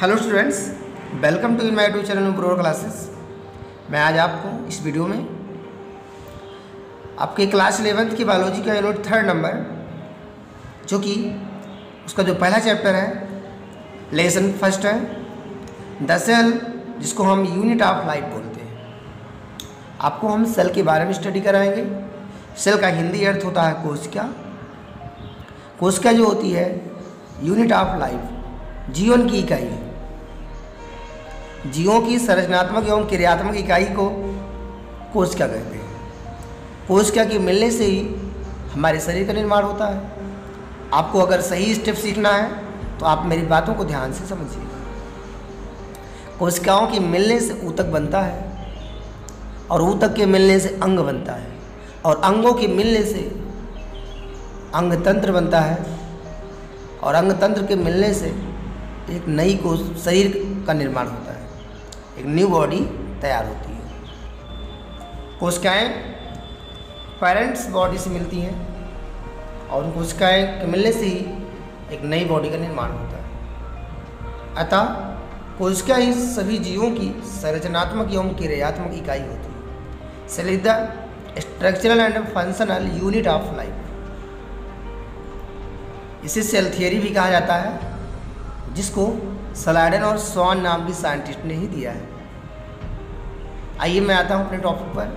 Hello students, welcome to my YouTube channel Grow Classes. मैं आज आपको इस वीडियो में आपके क्लास 11th की बायोलॉजी का यूनिट 3 नंबर, जो कि उसका जो पहला चैप्टर है, लेसन फर्स्ट है, द सेल, जिसको हम यूनिट ऑफ लाइफ बोलते हैं। आपको हम सेल के बारे में स्टडी कराएंगे। सेल का हिंदी अर्थ होता है कोशिका। कोशिका जो होती है यूनिट ऑफ लाइफ, जीवन की इकाई है। जीवों की संरचनात्मक एवं क्रियात्मक इकाई को कोशिका कहते हैं। कोशिका के मिलने से ही हमारे शरीर का निर्माण होता है। आपको अगर सही स्टेप सीखना है तो आप मेरी बातों को ध्यान से समझिएगा। कोशिकाओं के मिलने से ऊतक बनता है और ऊतक के मिलने से अंग बनता है और अंगों के मिलने से अंगतंत्र बनता है और अंगतंत्र के मिलने से एक नई शरीर का निर्माण होता है, एक न्यू बॉडी तैयार होती है। कोशिकाएं पेरेंट्स बॉडी से मिलती हैं और उन कोशिकाएं के मिलने से ही एक नई बॉडी का निर्माण होता है। अतः कोशिका ही सभी जीवों की संरचनात्मक एवं क्रियात्मक इकाई होती है। Cell is the structural and functional unit of life. इसे सेल थियरी भी कहा जाता है, जिसको सलाइडन और स्वान नाम भी साइंटिस्ट ने ही दिया है। आइए मैं आता हूँ अपने टॉपिक पर।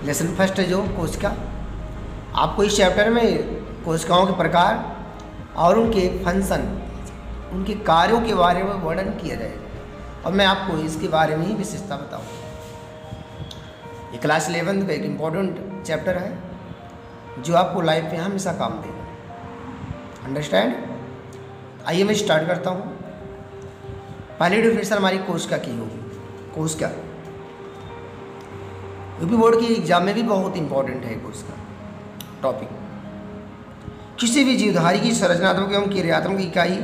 लेसन फर्स्ट है जो कोशिका। आपको इस चैप्टर में कोशिकाओं के प्रकार और उनके फंक्शन, उनके कार्यों के बारे में वर्णन किया जाएगा और मैं आपको इसके बारे में ही विशेषता बताऊँगा। ये क्लास 11 का एक इम्पोर्टेंट चैप्टर है जो आपको लाइफ में हमेशा काम देगा। अंडरस्टैंड? आइए मैं स्टार्ट करता हूँ। पहली डिफिनेशन हमारी कोशिका की होगी। कोशिका यूपी बोर्ड की एग्जाम में भी बहुत इंपॉर्टेंट है कोशिका टॉपिक। किसी भी जीवधारी की संरचनात्मक एवं क्रियात्मक इकाई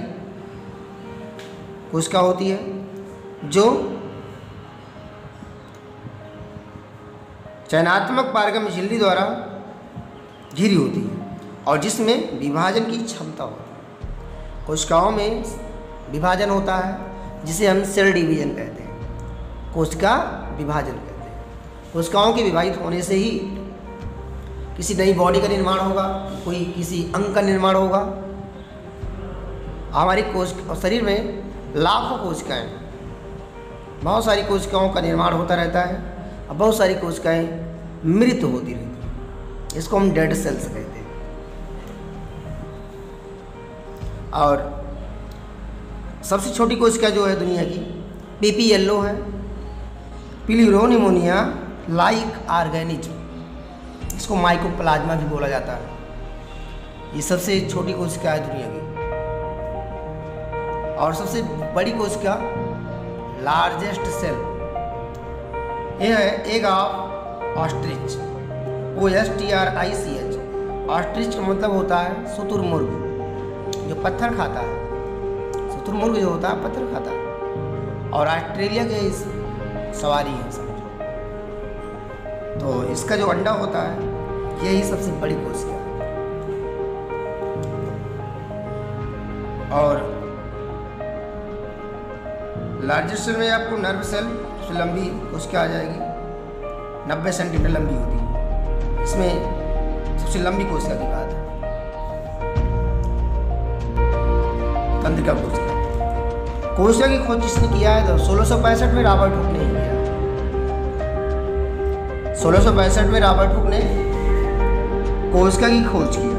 कोशिका होती है, जो चयनात्मक पारगम्य झिल्ली द्वारा घिरी होती है और जिसमें विभाजन की क्षमता होती है। कोशिकाओं में विभाजन होता है जिसे हम सेल डिवीजन कहते हैं, कोशिका विभाजन कहते हैं। कोशिकाओं के विभाजित होने से ही किसी नई बॉडी का निर्माण होगा, कोई किसी अंग का निर्माण होगा। हमारी शरीर में लाखों कोशिकाएं, बहुत सारी कोशिकाओं का निर्माण होता रहता है और बहुत सारी कोशिकाएं मृत होती रहती हैं। इसको हम डेड सेल्स कहते हैं। और सबसे छोटी कोशिका जो है दुनिया की, पीपी येलो है, प्यूरोनिमोनिया लाइक ऑर्गेनिज्म, इसको माइकोप्लाज्मा भी बोला जाता है। ये सबसे छोटी कोशिका है दुनिया की। और सबसे बड़ी कोशिका लार्जेस्ट सेल, यह है egg of ostrich, OSTRICH। Ostrich का मतलब होता है शुतुरमुर्ग, जो पत्थर खाता है। शुतुरमुर्ग जो होता है पत्थर खाता है और ऑस्ट्रेलिया के इस सवारी है समझो। तो इसका जो अंडा होता है यही सबसे बड़ी कोशिका है। और लार्जेस्ट सेल में आपको नर्व सेल, सबसे लंबी कोशिका आ जाएगी, 90 सेंटीमीटर लंबी होती है। इसमें सबसे लंबी कोशिका की बात है। तंत्रिका कोशिका। कोशिका की खोज किसने किया है? तो 1665 में रॉबर्ट हुक ने किया। 1665 में रॉबर्ट हुक ने कोशिका की खोज की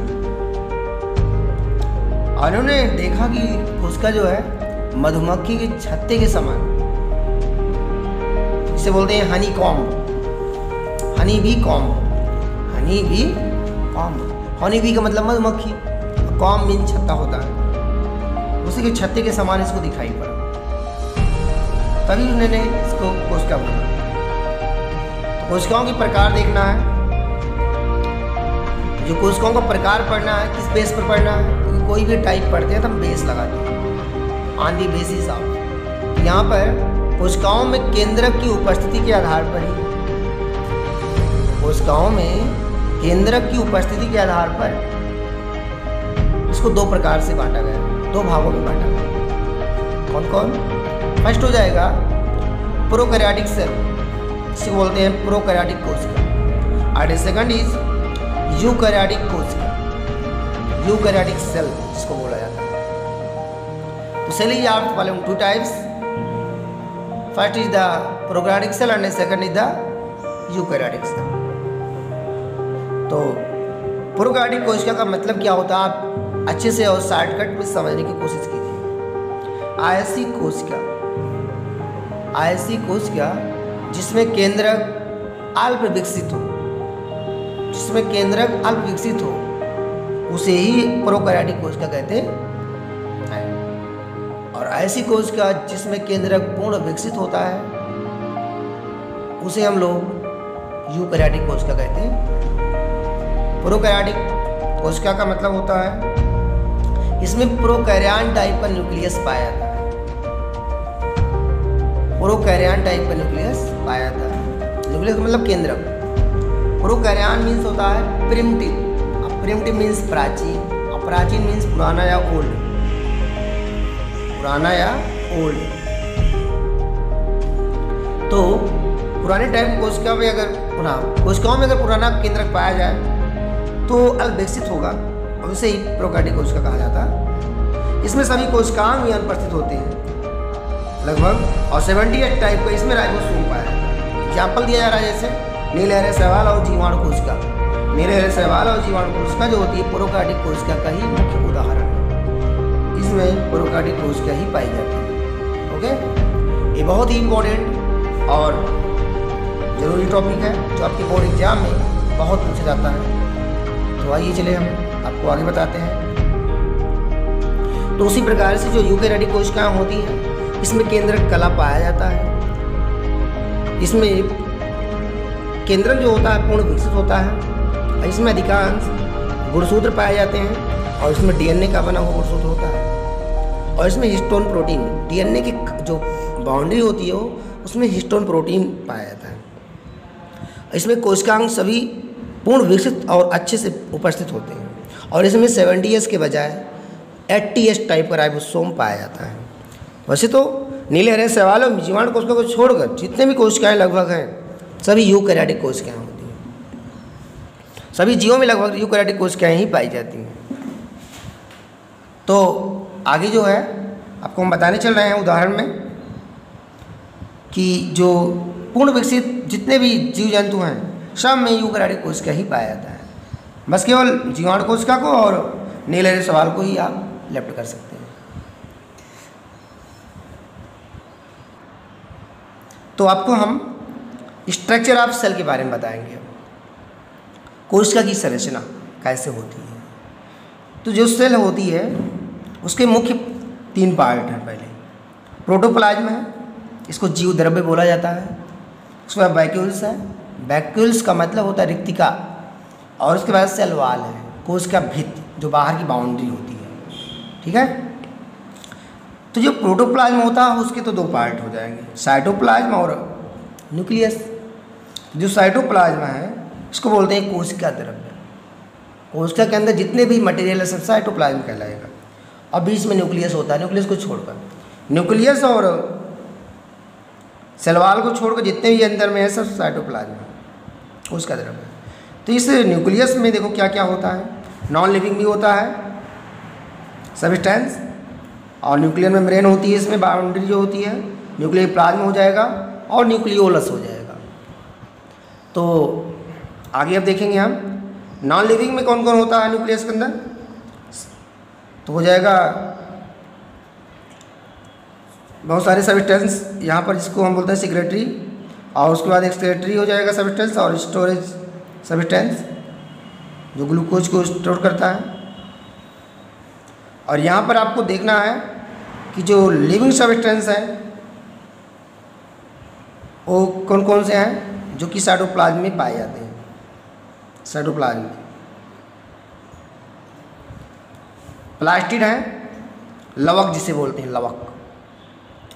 और उन्होंने देखा कि कोशिका जो है मधुमक्खी के छत्ते के समान, इसे बोलते हैं Honey comb, honey bee comb, honey bee comb. Honey bee का मतलब मधुमक्खी, कॉम्ब मीन छत्ता होता है। उसी के छत्ते के समान इसको दिखाई पड़ा, तभी उन्होंने इसको कोशिका बोला। तो कोशिकाओं के प्रकार देखना है। जो कोशिकाओं का प्रकार पढ़ना है, किस बेस पर पढ़ना है, क्योंकि कोई भी टाइप पढ़ते हैं तो हम बेस लगाते हैं, ऑन दी बेसिस ऑफ। यहाँ पर कोशिकाओं में केंद्रक की उपस्थिति के आधार पर ही, कोशिकाओं में केंद्रक की उपस्थिति के आधार पर इसको दो प्रकार से बांटा गया, दो भागों में बांटा गया। कौन कौन? फर्स्ट हो जाएगा प्रोकैरियोटिक सेल, इसे बोलते हैं प्रोकैरियोटिक कोशिका। एंड सेकंड इज यूकैरियोटिक कोशिका, यूकैरियोटिक सेल जिसको बोला जाता है। तो cell is are following two types, first is the prokaryotic cell and second is the eukaryotic cell. तो प्रोकैरियोटिक कोशिका का मतलब क्या होता है, आप अच्छे से और शॉर्टकट में समझने की कोशिश कीजिए। ऐसी कोशिका जिसमें केंद्रक अल्प विकसित हो, जिसमें केंद्रक अल्प विकसित हो, उसे ही प्रोकैरियोटिक कोशिका कहते हैं। और ऐसी कोशिका जिसमें केंद्रक पूर्ण विकसित होता है, उसे हम लोग यूकैरियोटिक कोशिका कहते हैं। प्रोकैरियोटिक कोशिका का मतलब होता है इसमें प्रोकैरियन टाइप का न्यूक्लियस पाया जाता है, प्रोकैरियन टाइप का न्यूक्लियस पाया जाता है। न्यूक्लियस का मतलब केंद्रक। प्रोकैरियन मीन्स होता है प्रिमिटिव, प्रिमिटिव मीन्स प्राचीन, और प्राचीन मीन्स पुराना या ओल्ड, पुराना या ओल्ड। तो पुराने टाइप कोशिका में कोशिकाओं में अगर पुराना केंद्रक पाया जाए तो अल्प विकसित होगा, और उसे ही प्रोकैरियोटिक कोशिका कहा जाता है। इसमें सभी कोशिकांग भी अनुपस्थित होते हैं लगभग, और 78 टाइप का इसमें राइबोसोम पाया जाता है। एग्जाम्पल दिया जा रहा है जैसे नीलहरे शैवाल और जीवाणु कोशिका। नीलहरे शैवाल और जीवाणु कोशिका जो होती है प्रोकैरियोटिक कोशिका का ही मुख्य उदाहरण है, इसमें प्रोकैरियोटिक कोशिका ही पाई जाती है। ओके, ये बहुत ही इम्पोर्टेंट और ज़रूरी टॉपिक है जो आपके बोर्ड एग्जाम में बहुत पूछा जाता है। तो आइए चले हम आपको आगे बताते हैं। तो उसी प्रकार से जो यूकैरियोटिक कोशिकाएं होती हैं, इसमें केंद्रक कला पाया जाता है। इसमें केंद्रक जो होता है पूर्ण विकसित होता है। इसमें अधिकांश गुणसूत्र पाए जाते हैं, और इसमें डीएनए का बना हुआ गुणसूत्र होता है। और इसमें हिस्टोन प्रोटीन, डीएनए की जो बाउंड्री होती है उसमें हिस्टोन प्रोटीन पाया जाता है। इसमें कोशिकांग सभी पूर्ण विकसित और अच्छे से उपस्थित होते हैं, और इसमें 70S के बजाय 80S टाइप का राइबोसोम पाया जाता है। वैसे तो नीलहरे शैवाल और जीवाणु कोशिका को छोड़कर जितने भी कोशिकाएं लगभग हैं सभी यूकैरियोटिक कोशिकाएं होती हैं। सभी जीवों में लगभग यूकैरियोटिक कोशिकाएं ही पाई जाती हैं। तो आगे जो है आपको हम बताने चल रहे हैं उदाहरण में कि जो पूर्ण विकसित जितने भी जीव जंतु हैं सब में यूकैरियोटिक कोशिका ही पाया जाता है। बस केवल जीवाणु कोशिका को और नीलहरे शैवाल को ही आप लेफ्ट कर सकते हैं। तो आपको हम स्ट्रक्चर ऑफ सेल के बारे में बताएंगे, कोशिका की संरचना कैसे होती है। तो जो सेल होती है उसके मुख्य 3 पार्ट हैं। पहले प्रोटोप्लाज्म है, इसको जीव द्रव्य बोला जाता है। उसके बाद वैक्यूल्स है, वैक्यूल्स का मतलब होता है रिक्तिका, और उसके बाद सेल वॉल है, कोशिका भित्ति जो बाहर की बाउंड्री होती है। ठीक है, तो जो प्रोटोप्लाज्म होता है उसके तो 2 पार्ट हो जाएंगे, साइटोप्लाज्म और न्यूक्लियस। जो साइटोप्लाज्म है इसको बोलते हैं कोशिका द्रव्य। कोशिका के अंदर जितने भी मटेरियल है सब साइटोप्लाज्म कहलाएगा, और बीच में न्यूक्लियस होता है। न्यूक्लियस को छोड़कर, न्यूक्लियस और सेल वॉल को छोड़कर जितने भी अंदर में है सब साइटोप्लाज्म है, कोशिका द्रव्य। तो इस न्यूक्लियस में देखो क्या क्या होता है। नॉन लिविंग भी होता है सब्सटेंस, और न्यूक्लियर मेम्ब्रेन होती है, इसमें बाउंड्री जो होती है, न्यूक्लियर प्लाज्म हो जाएगा और न्यूक्लियोलस हो जाएगा। तो आगे अब देखेंगे हम नॉन लिविंग में कौन कौन होता है न्यूक्लियस के अंदर। तो हो जाएगा बहुत सारे सब्सटेंस यहाँ पर, जिसको हम बोलते हैं सिक्रेटरी, और उसके बाद एक्सक्रेटरी हो जाएगा सब्सटेंस, और स्टोरेज सब्सटेंस जो ग्लूकोज को स्टोर करता है। और यहाँ पर आपको देखना है कि जो लिविंग सब्सटेंस है वो कौन कौन से हैं जो कि साइटोप्लाज्म में पाए जाते हैं। साइटोप्लाज्म में प्लास्टिड है, लवक जिसे बोलते हैं लवक,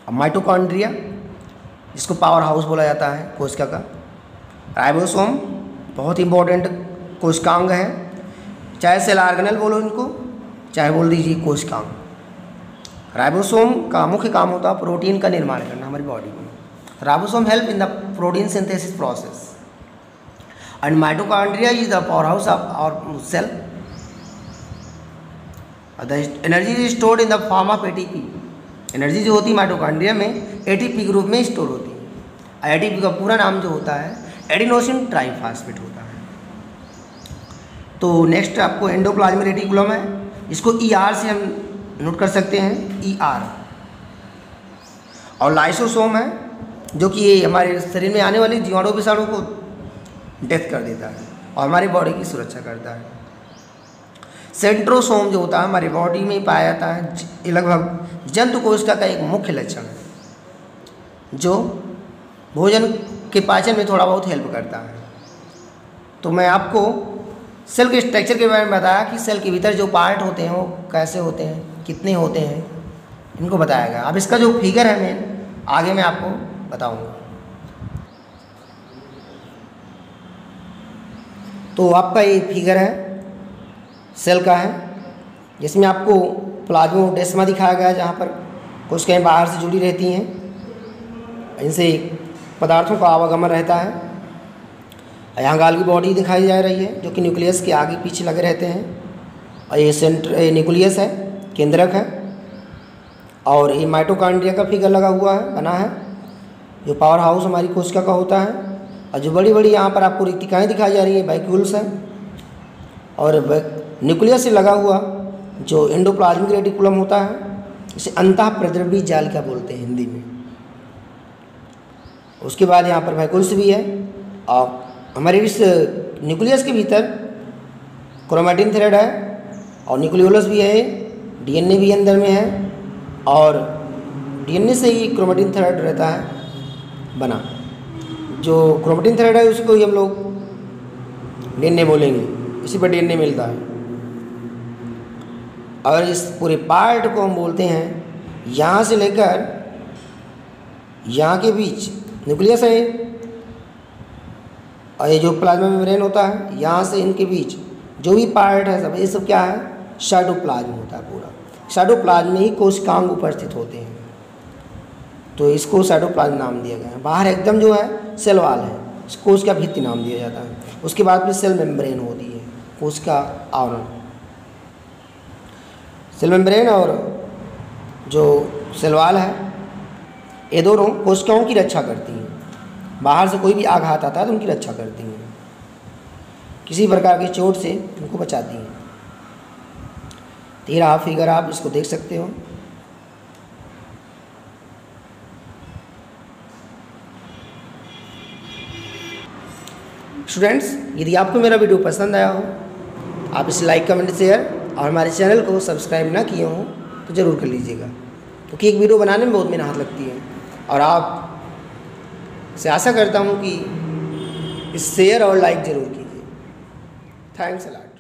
और माइटोकॉन्ड्रिया जिसको पावर हाउस बोला जाता है कोशिका का। राइबोसोम बहुत इंपॉर्टेंट कोशिकांग है, चाहे सेल ऑर्गेनेल बोलो इनको, चाहे बोल दीजिए कोशिकांग। राइबोसोम का मुख्य काम होता है प्रोटीन का निर्माण करना हमारी बॉडी में। Ribosome help in the protein synthesis process and mitochondria is the power house of our cell. The energy is stored in the form of ATP. Energy जो होती है माइटोकॉन्ड्रिया में एटीपी के रूप में स्टोर होती है। एटीपी का पूरा नाम जो होता है एडिनोसिन ट्राइफॉस्फेट होता है। तो नेक्स्ट आपको एंडोप्लाज्मिक रेटिकुलम है, इसको ER से हम नोट कर सकते हैं, ER। और लाइसोसोम है जो कि ये हमारे शरीर में आने वाली जीवाणु विषाणु को डेथ कर देता है और हमारी बॉडी की सुरक्षा करता है। सेंट्रोसोम जो होता है हमारी बॉडी में पाया जाता है, ये लगभग जंतु कोशिका का एक मुख्य लक्षण है जो भोजन के पाचन में थोड़ा बहुत हेल्प करता है। तो मैं आपको सेल के स्ट्रक्चर के बारे में बताया कि सेल के भीतर जो पार्ट होते हैं वो कैसे होते हैं, कितने होते हैं, इनको बताया गया। अब इसका जो फिगर है मैं आगे मैं आपको बताऊंगा। तो आपका ये फिगर है सेल का है, जिसमें आपको प्लाज्मोडेस्मा दिखाया गया है जहाँ पर कोशिकाएं बाहर से जुड़ी रहती हैं, इनसे पदार्थों का आवागमन रहता है। यहाँ गाल की बॉडी दिखाई जा रही है जो कि न्यूक्लियस के आगे पीछे लगे रहते हैं, और ये न्यूक्लियस है, केंद्रक है। और ये माइटोकॉन्ड्रिया का फिगर लगा हुआ है, बना है, जो पावर हाउस हमारी कोशिका का होता है। और जो बड़ी बड़ी यहाँ पर आपको रिक्तिकाएँ दिखाई जा रही है वैक्यूल्स है। और न्यूक्लियस से लगा हुआ जो एंडोप्लाज्मिक रेटिकुलम होता है, इसे अंतः प्रद्रवी जालिका बोलते हैं हिंदी में। उसके बाद यहाँ पर वैक्यूल्स भी है, और हमारे इस न्यूक्लियस के भीतर क्रोमैटिन थ्रेड है और न्यूक्लियोलस भी है, DNA भी अंदर में है, और DNA से ही क्रोमैटिन थ्रेड रहता है बना। जो क्रोमैटिन थ्रेड है उसको ही हम लोग DNA बोलेंगे, इसी पर DNA मिलता है। और इस पूरे पार्ट को हम बोलते हैं, यहाँ से लेकर यहाँ के बीच न्यूक्लियस है, और ये जो प्लाज्मा मेम्ब्रेन होता है, यहाँ से इनके बीच जो भी पार्ट है सब, ये सब क्या है, साइटोप्लाज्म होता है पूरा। साइटोप्लाज्म में ही कोशिकांग उपस्थित होते हैं, तो इसको साइटोप्लाज्म नाम दिया गया है। बाहर एकदम जो है सेल वाल है, इसको कोशिका भित्ति नाम दिया जाता है। उसके बाद फिर सेल मेम्ब्रेन होती है, कोशिका आवरण। सेल मेम्ब्रेन और जो सेल वाल है, ये दोनों कोशिकाओं की रक्षा करती हैं। बाहर से कोई भी आघात आता है तो उनकी रक्षा करती हैं, किसी प्रकार की चोट से उनको बचाती हैं। तेरा फिगर आप इसको देख सकते हो। स्टूडेंट्स, यदि आपको मेरा वीडियो पसंद आया हो, आप इसे लाइक, कमेंट, शेयर और हमारे चैनल को सब्सक्राइब ना किए हो तो ज़रूर कर लीजिएगा, क्योंकि एक वीडियो बनाने में बहुत मेहनत लगती है। और आप से आशा करता हूँ कि इस शेयर और लाइक ज़रूर कीजिए। Thanks a lot.